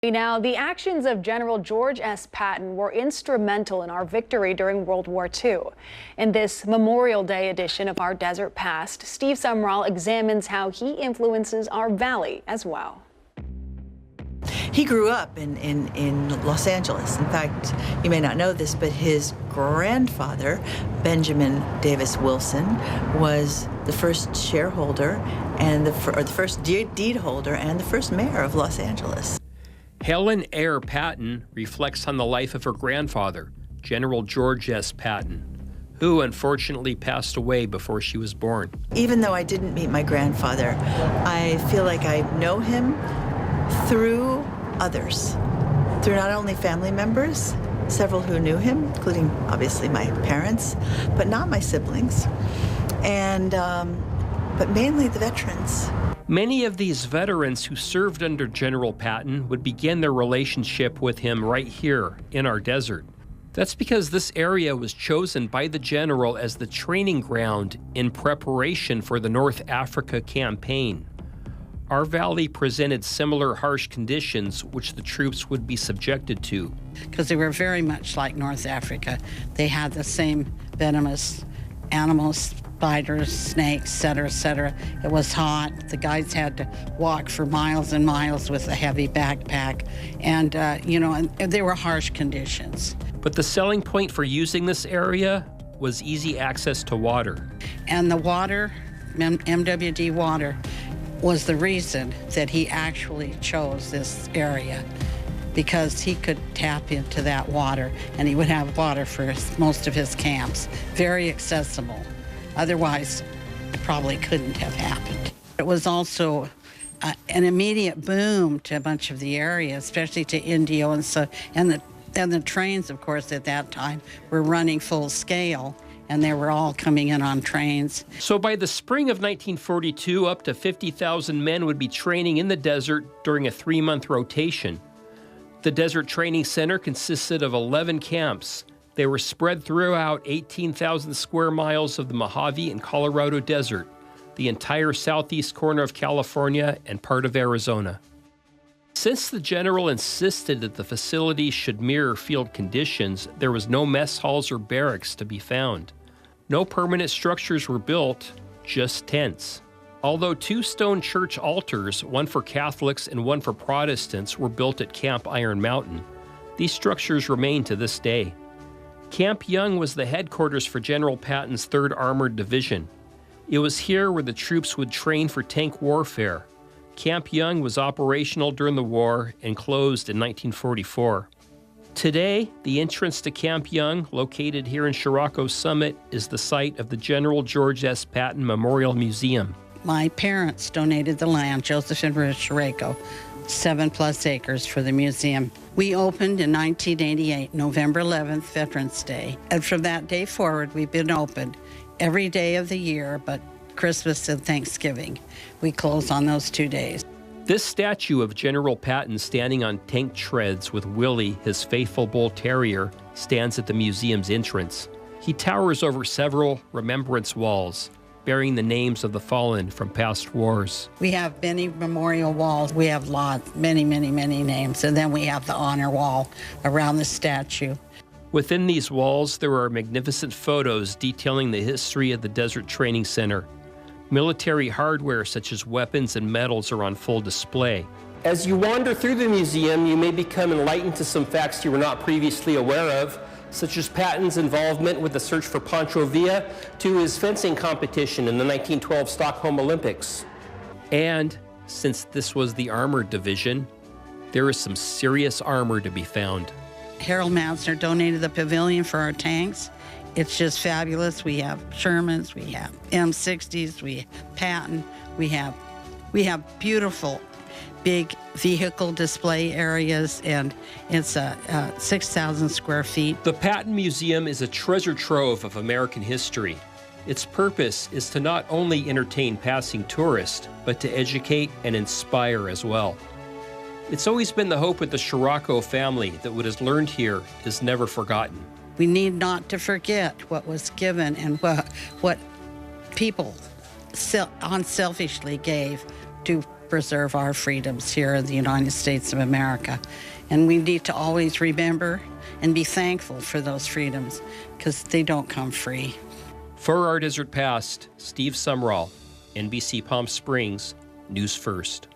Now, the actions of General George S. Patton were instrumental in our victory during World War II. In this Memorial Day edition of Our Desert Past, Steve Sumrall examines how he influences our valley as well. He grew up in Los Angeles. In fact, you may not know this, but his grandfather, Benjamin Davis Wilson, was the first shareholder and the first deed holder and the first mayor of Los Angeles. Helen Ayer Patton reflects on the life of her grandfather, General George S. Patton, who unfortunately passed away before she was born. Even though I didn't meet my grandfather, I feel like I know him through others, through not only family members, several who knew him, including obviously my parents, but not my siblings, and but mainly the veterans. Many of these veterans who served under General Patton would begin their relationship with him right here in our desert. That's because this area was chosen by the general as the training ground in preparation for the North Africa campaign. Our valley presented similar harsh conditions which the troops would be subjected to. Because they were very much like North Africa. They had the same venomous animals, spiders, snakes, et cetera. It was hot. The guys had to walk for miles and miles with a heavy backpack. And, and they were harsh conditions. But the selling point for using this area was easy access to water. And the water, MWD water, was the reason that he actually chose this area, because he could tap into that water and he would have water for most of his camps. Very accessible. Otherwise, it probably couldn't have happened. It was also an immediate boom to a bunch of the area, especially to Indio, and the trains, of course, at that time were running full scale, and they were all coming in on trains. So by the spring of 1942, up to 50,000 men would be training in the desert during a 3-month rotation. The Desert Training Center consisted of 11 camps. They were spread throughout 18,000 square miles of the Mojave and Colorado Desert, the entire southeast corner of California, and part of Arizona. Since the general insisted that the facilities should mirror field conditions, there was no mess halls or barracks to be found. No permanent structures were built, just tents. Although 2 stone church altars, one for Catholics and one for Protestants, were built at Camp Iron Mountain, these structures remain to this day. Camp Young was the headquarters for General Patton's 3rd Armored Division. It was here where the troops would train for tank warfare. Camp Young was operational during the war and closed in 1944. Today, the entrance to Camp Young, located here in Chiriaco Summit, is the site of the General George S. Patton Memorial Museum. My parents donated the land, Joseph and Margit Chiriaco, 7+ acres for the museum. We opened in 1988, November 11th, Veterans Day. And from that day forward, we've been open every day of the year, but Christmas and Thanksgiving. We close on those 2 days. This statue of General Patton standing on tank treads with Willie, his faithful bull terrier, stands at the museum's entrance. He towers over several remembrance walls, bearing the names of the fallen from past wars. We have many memorial walls. We have lots, many names. And then we have the honor wall around the statue. Within these walls, there are magnificent photos detailing the history of the Desert Training Center. Military hardware such as weapons and medals are on full display. As you wander through the museum, you may become enlightened to some facts you were not previously aware of, such as Patton's involvement with the search for Pancho Villa to his fencing competition in the 1912 Stockholm Olympics. And since this was the armored division, there is some serious armor to be found. Harold Mansner donated the pavilion for our tanks. It's just fabulous. We have Shermans, we have M60s, we have Patton, we have beautiful big vehicle display areas, and it's 6,000 square feet. The Patton Museum is a treasure trove of American history. Its purpose is to not only entertain passing tourists, but to educate and inspire as well. It's always been the hope of the Chiriaco family that what is learned here is never forgotten. We need not to forget what was given and what people unselfishly gave to preserve our freedoms here in the United States of America. And we need to always remember and be thankful for those freedoms, because they don't come free. For Our Desert Past, Steve Sumrall, NBC Palm Springs, News First.